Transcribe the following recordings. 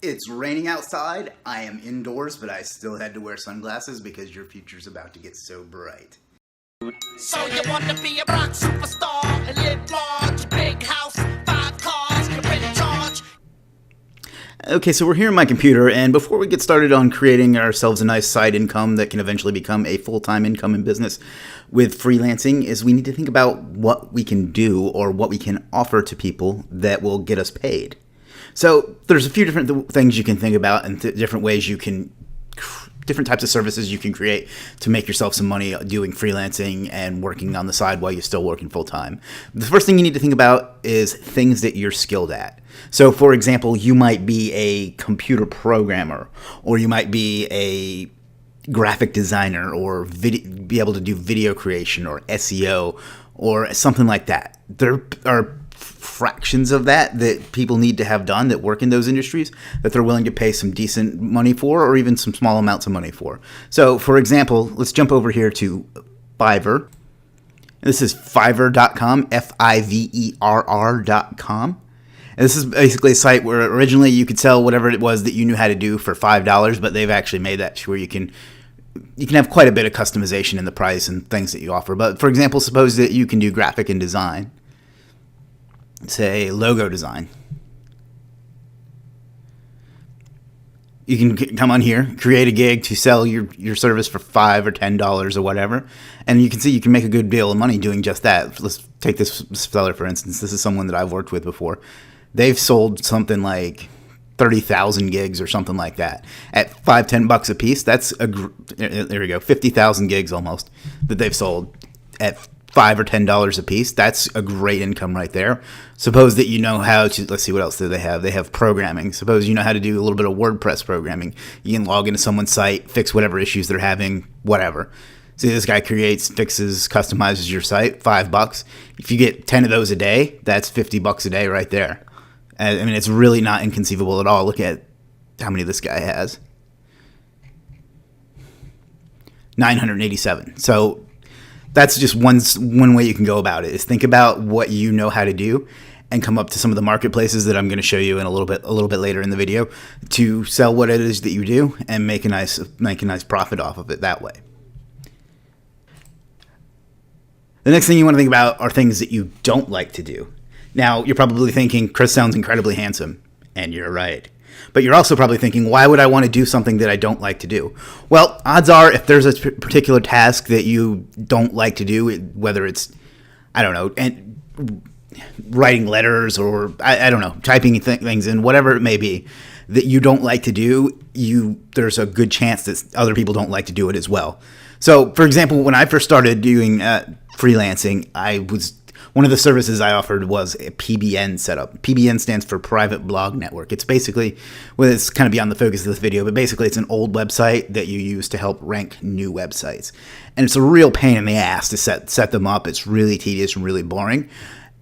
It's raining outside. I am indoors, but I still had to wear sunglasses because your future's about to get so bright. So you want to be a rock superstar and live large, big house, 5 cars, you're in charge. Okay, so we're here on my computer, and before we get started on creating ourselves a nice side income that can eventually become a full-time income in business with freelancing, is we need to think about what we can do or what we can offer to people that will get us paid. So there's a few different things you can think about and different ways you can, different types of services you can create to make yourself some money doing freelancing and working on the side while you're still working full-time. The first thing you need to think about is things that you're skilled at. So, for example, you might be a computer programmer, or you might be a graphic designer, or be able to do video creation or SEO or something like that. There are fractions of that people need to have done that work in those industries that they're willing to pay some decent money for, or even some small amounts of money for. So, for example, let's jump over here to Fiverr. This is Fiverr.com, Fiverr.com. And this is basically a site where originally you could sell whatever it was that you knew how to do for $5, but they've actually made that to where you can have quite a bit of customization in the price and things that you offer. But for example, suppose that you can do graphic and design, say logo design. You can come on here, create a gig to sell your service for $5 or $10 or whatever, and you can see you can make a good deal of money doing just that. Let's take this seller, for instance. This is someone that I've worked with before. They've sold something like 30,000 gigs or something like that at $5-10 a piece. That's there we go, 50,000 gigs almost that they've sold at $5 or $10 a piece. That's a great income right there. Suppose that you know how to, let's see, what else do they have? They have programming. Suppose you know how to do a little bit of WordPress programming. You can log into someone's site, fix whatever issues they're having, whatever. See, this guy creates, fixes, customizes your site, $5. If you get 10 of those a day, that's $50 a day right there. I mean, it's really not inconceivable at all. Look at how many this guy has. 987. So that's just one way you can go about it, is think about what you know how to do and come up to some of the marketplaces that I'm going to show you in a little bit later in the video to sell what it is that you do and make a nice profit off of it that way. The next thing you want to think about are things that you don't like to do. Now, you're probably thinking, Chris sounds incredibly handsome, and you're right. But you're also probably thinking, why would I want to do something that I don't like to do? Well, odds are, if there's a particular task that you don't like to do, whether it's, I don't know, writing letters or, I don't know, typing things in, whatever it may be, that you don't like to do, there's a good chance that other people don't like to do it as well. So, for example, when I first started doing freelancing, one of the services I offered was a PBN setup. PBN stands for Private Blog Network. It's basically, well, it's kind of beyond the focus of this video, but basically it's an old website that you use to help rank new websites. And it's a real pain in the ass to set them up. It's really tedious and really boring.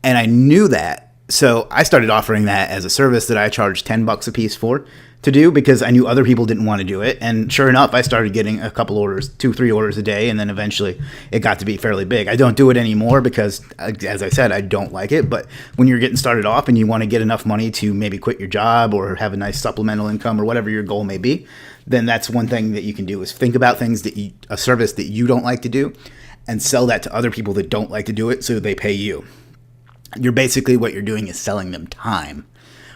And I knew that, so I started offering that as a service that I charged $10 a piece to do, because I knew other people didn't want to do it. And sure enough, I started getting a couple orders, 2-3 orders a day, and then eventually it got to be fairly big. I don't do it anymore because, as I said, I don't like it. But when you're getting started off and you want to get enough money to maybe quit your job or have a nice supplemental income or whatever your goal may be, then that's one thing that you can do, is think about things a service that you don't like to do and sell that to other people that don't like to do it so they pay you. Basically what you're doing is selling them time,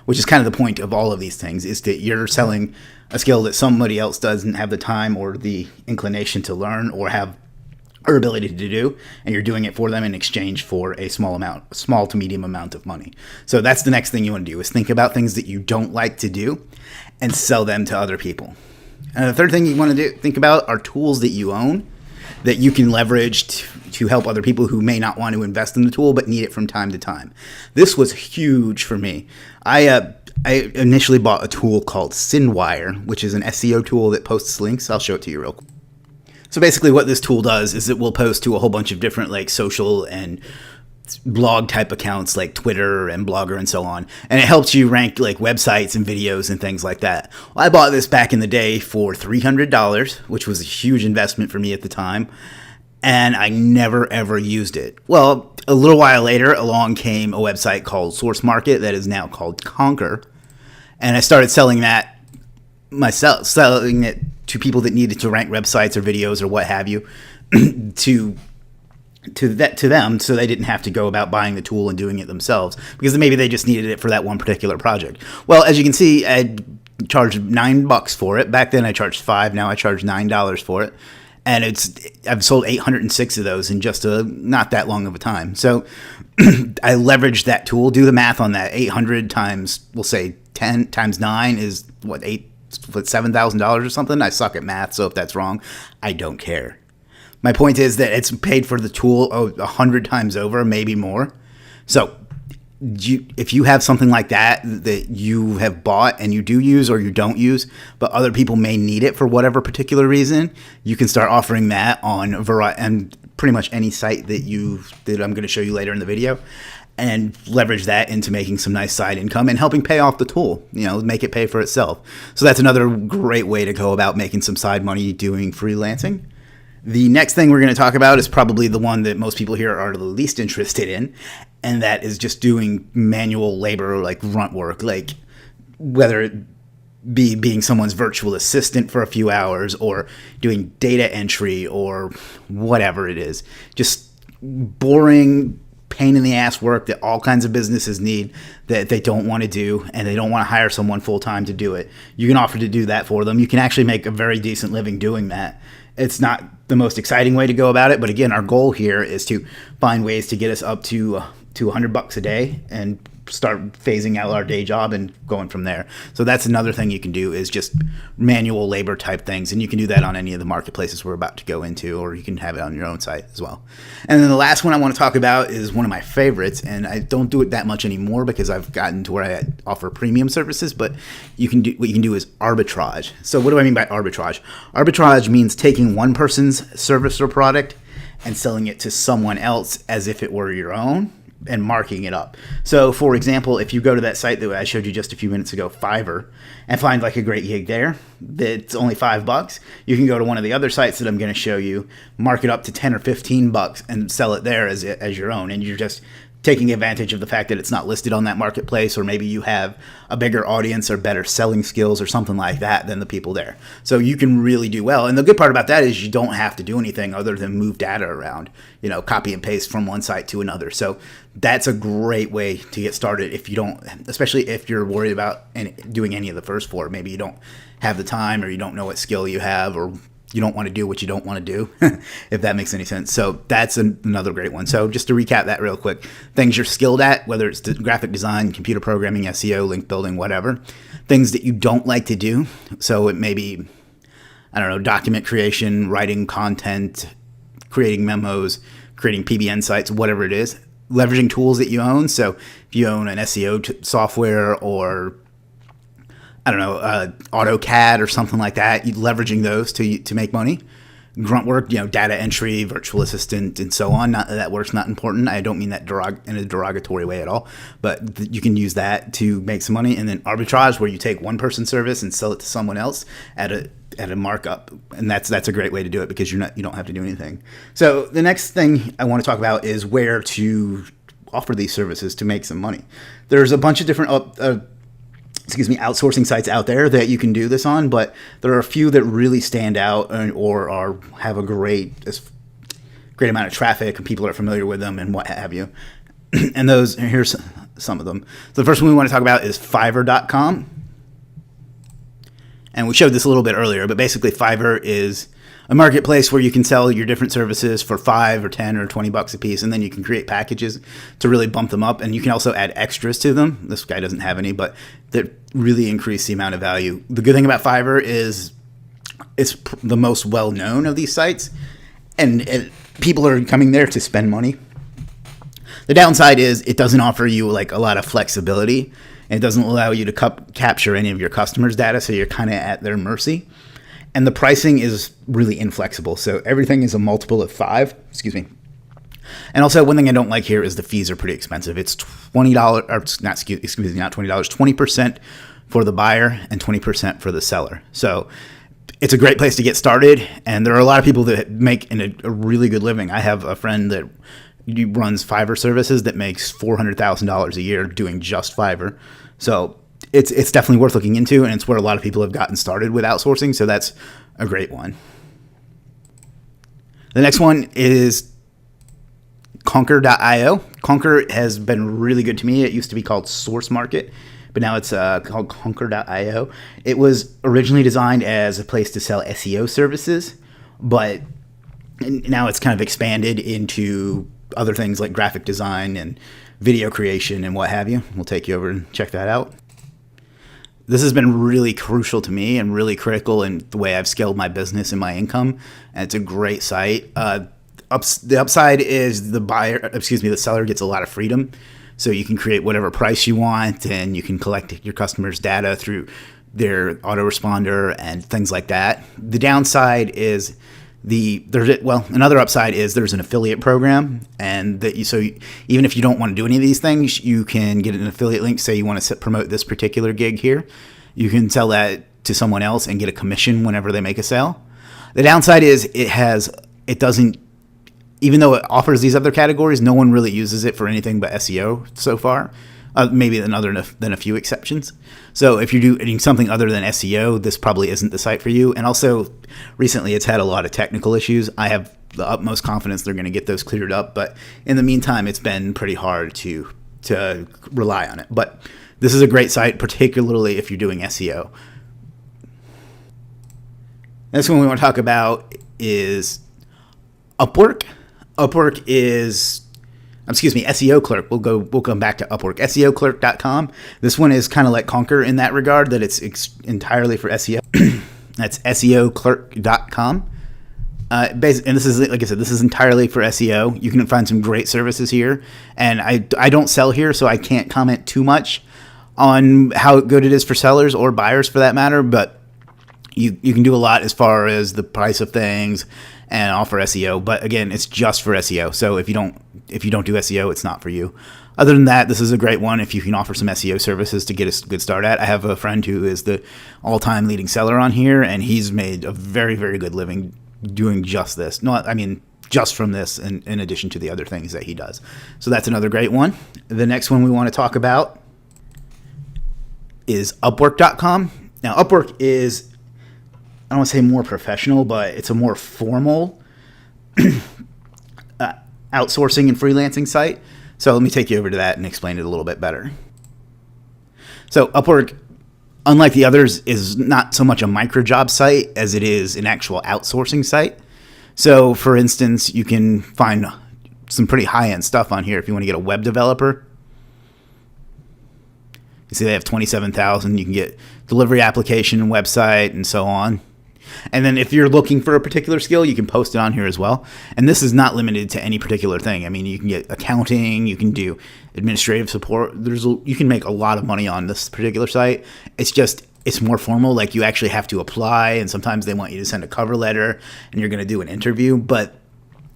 which is kind of the point of all of these things, is that you're selling a skill that somebody else doesn't have the time or the inclination to learn or have or ability to do, and you're doing it for them in exchange for a small to medium amount of money. So that's the next thing you want to do, is think about things that you don't like to do and sell them to other people. And the third thing you want to think about are tools that you own that you can leverage to help other people who may not want to invest in the tool but need it from time to time. This was huge for me. I initially bought a tool called Sendwire, which is an SEO tool that posts links. I'll show it to you real quick. So basically what this tool does is it will post to a whole bunch of different like social and blog type accounts like Twitter and Blogger and so on. And it helps you rank like websites and videos and things like that. Well, I bought this back in the day for $300, which was a huge investment for me at the time. And I never ever used it. Well, a little while later, along came a website called Source Market that is now called Conquer. And I started selling that myself, selling it to people that needed to rank websites or videos or what have you, to them, so they didn't have to go about buying the tool and doing it themselves, because maybe they just needed it for that one particular project. Well, as you can see, I charged $9 for it. Back then I charged $5. Now I charge $9 for it. And I've sold 806 of those in just not that long of a time. So I leveraged that tool. Do the math on that. 800 times, we'll say 10 times 9 is what, $7,000 or something? I suck at math, so if that's wrong, I don't care. My point is that it's paid for the tool 100 times over, maybe more. So if you have something like that you have bought and you do use or you don't use, but other people may need it for whatever particular reason, you can start offering that on and pretty much any site that I'm going to show you later in the video, and leverage that into making some nice side income and helping pay off the tool, make it pay for itself. So that's another great way to go about making some side money doing freelancing. The next thing we're going to talk about is probably the one that most people here are the least interested in, and that is just doing manual labor, like grunt work, like whether it be being someone's virtual assistant for a few hours or doing data entry or whatever it is. Just boring, pain in the ass work that all kinds of businesses need that they don't want to do, and they don't want to hire someone full time to do it. You can offer to do that for them. You can actually make a very decent living doing that. It's not the most exciting way to go about it, but again, our goal here is to find ways to get us up to $100 a day and start phasing out our day job and going from there. So that's another thing you can do, is just manual labor type things, and you can do that on any of the marketplaces we're about to go into, or you can have it on your own site as well. And then the last one I want to talk about is one of my favorites, and I don't do it that much anymore because I've gotten to where I offer premium services, but what you can do is arbitrage. So what do I mean by arbitrage? Arbitrage means taking one person's service or product and selling it to someone else as if it were your own, and marking it up. So for example, if you go to that site that I showed you just a few minutes ago, Fiverr, and find like a great gig there that's only $5, you can go to one of the other sites that I'm going to show you, mark it up to $10 or $15 and sell it there as your own. And you're just taking advantage of the fact that it's not listed on that marketplace, or maybe you have a bigger audience or better selling skills or something like that than the people there. So you can really do well. And the good part about that is you don't have to do anything other than move data around, copy and paste from one site to another. So that's a great way to get started if you don't, especially if you're worried about doing any of the first four. Maybe you don't have the time, or you don't know what skill you have, or you don't want to do what you don't want to do, if that makes any sense. So that's another great one. So just to recap that real quick, things you're skilled at, whether it's graphic design, computer programming, SEO, link building, whatever. Things that you don't like to do. So it may be, document creation, writing content, creating memos, creating PBN sites, whatever it is. Leveraging tools that you own. So if you own an SEO software, or AutoCAD or something like that, leveraging those to make money. Grunt work, data entry, virtual assistant, and so on. Not that work's not important. I don't mean that in a derogatory way at all, but you can use that to make some money. And then arbitrage, where you take one person's service and sell it to someone else at a markup, and that's a great way to do it because you don't have to do anything. So the next thing I want to talk about is where to offer these services to make some money. There's a bunch of different outsourcing sites out there that you can do this on, but there are a few that really stand out or have a great amount of traffic and people are familiar with them and what have you. And here's some of them. So the first one we want to talk about is Fiverr.com. And we showed this a little bit earlier, but basically Fiverr is a marketplace where you can sell your different services for $5 or $10 or $20 a piece, and then you can create packages to really bump them up, and you can also add extras to them. This guy doesn't have any, but that really increase the amount of value. The good thing about Fiverr is it's the most well-known of these sites, and people are coming there to spend money. The downside is it doesn't offer you like a lot of flexibility, and it doesn't allow you to capture any of your customers' data, so you're kind of at their mercy. And the pricing is really inflexible. So everything is a multiple of 5. And also one thing I don't like here is the fees are pretty expensive. It's $20, or not $20, 20% for the buyer and 20% for the seller. So it's a great place to get started. And there are a lot of people that make a really good living. I have a friend that runs Fiverr services that makes $400,000 a year doing just Fiverr. So it's definitely worth looking into, and it's where a lot of people have gotten started with outsourcing. So that's a great one. The next one is Conquer.io. Conquer has been really good to me. It used to be called Source Market, but now it's called Conquer.io. It was originally designed as a place to sell SEO services, but now it's kind of expanded into other things like graphic design and video creation and what have you. We'll take you over and check that out. This has been really crucial to me and really critical in the way I've scaled my business and my income. And it's a great site. The upside is the seller gets a lot of freedom. So you can create whatever price you want, and you can collect your customers' data through their autoresponder and things like that. The downside is another upside is there's an affiliate program, and so even if you don't want to do any of these things, you can get an affiliate link. Say you want to promote this particular gig here, you can sell that to someone else and get a commission whenever they make a sale. The downside is it doesn't, even though it offers these other categories, no one really uses it for anything but SEO so far. Maybe than a few exceptions. So if you're doing something other than SEO, this probably isn't the site for you. And also, recently it's had a lot of technical issues. I have the utmost confidence they're going to get those cleared up. But in the meantime, it's been pretty hard to rely on it. But this is a great site, particularly if you're doing SEO. Next one we want to talk about is Upwork. Upwork is... SEO Clerk. We'll come back to Upwork. SEOclerk.com. This one is kind of like Conquer in that regard, that it's entirely for SEO. That's SEOclerk.com. And this is, like I said, this is entirely for SEO. You can find some great services here. And I don't sell here, so I can't comment too much on how good it is for sellers or buyers for that matter. But you can do a lot as far as the price of things and offer SEO. But again, it's just for SEO. So if you don't do SEO, it's not for you. Other than that, this is a great one if you can offer some SEO services to get a good start at. I have a friend who is the all-time leading seller on here, and he's made a very, very good living doing just this. Just from this, in addition to the other things that he does. So that's another great one. The next one we want to talk about is Upwork.com. Now, Upwork is, I don't want to say more professional, but it's a more formal outsourcing and freelancing site. So let me take you over to that and explain it a little bit better. So Upwork, unlike the others, is not so much a micro job site as it is an actual outsourcing site. So for instance, you can find some pretty high-end stuff on here if you want to get a web developer. You see they have 27,000. You can get delivery application and website and so on. And then if you're looking for a particular skill, you can post it on here as well. And this is not limited to any particular thing. I mean, you can get accounting, you can do administrative support. You can make a lot of money on this particular site. It's more formal. Like, you actually have to apply, and sometimes they want you to send a cover letter, and you're going to do an interview. But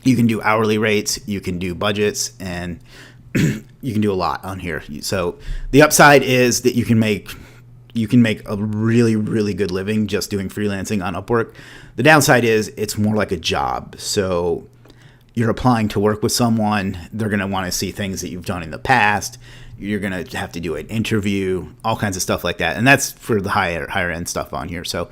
you can do hourly rates, you can do budgets, and you can do a lot on here. So the upside is that you can make a really, really good living just doing freelancing on Upwork. The downside is it's more like a job. So you're applying to work with someone. They're going to want to see things that you've done in the past. You're going to have to do an interview, all kinds of stuff like that. And that's for the higher end stuff on here. So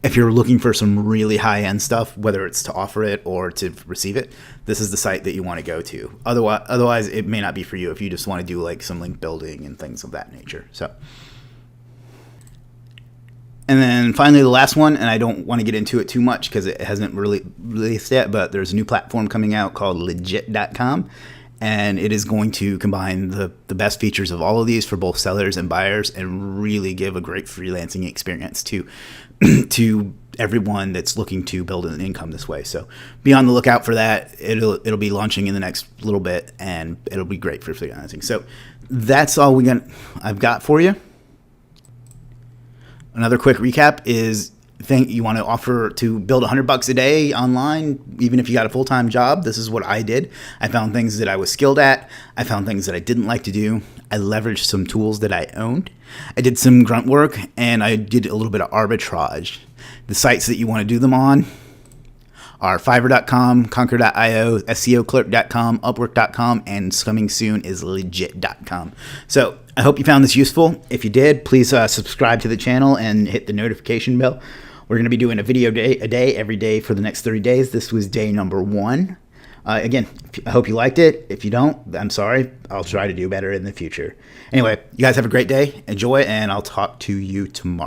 if you're looking for some really high end stuff, whether it's to offer it or to receive it, this is the site that you want to go to. Otherwise, it may not be for you if you just want to do like some link building and things of that nature. So. And then finally, the last one, and I don't want to get into it too much because it hasn't really released yet, but there's a new platform coming out called Legit.com, and it is going to combine the best features of all of these for both sellers and buyers and really give a great freelancing experience to everyone that's looking to build an income this way. So be on the lookout for that. It'll be launching in the next little bit, and it'll be great for freelancing. So that's all I've got for you. Another quick recap is you want to offer to build $100 a day online, even if you got a full-time job. This is what I did. I found things that I was skilled at. I found things that I didn't like to do. I leveraged some tools that I owned. I did some grunt work, and I did a little bit of arbitrage. The sites that you want to do them on are Fiverr.com, Conquer.io, SEOclerk.com, Upwork.com, and coming soon is Legit.com. So I hope you found this useful. If you did, please subscribe to the channel and hit the notification bell. We're going to be doing a video a day every day for the next 30 days. This was day number 1. Again, I hope you liked it. If you don't, I'm sorry. I'll try to do better in the future. Anyway, you guys have a great day. Enjoy, and I'll talk to you tomorrow.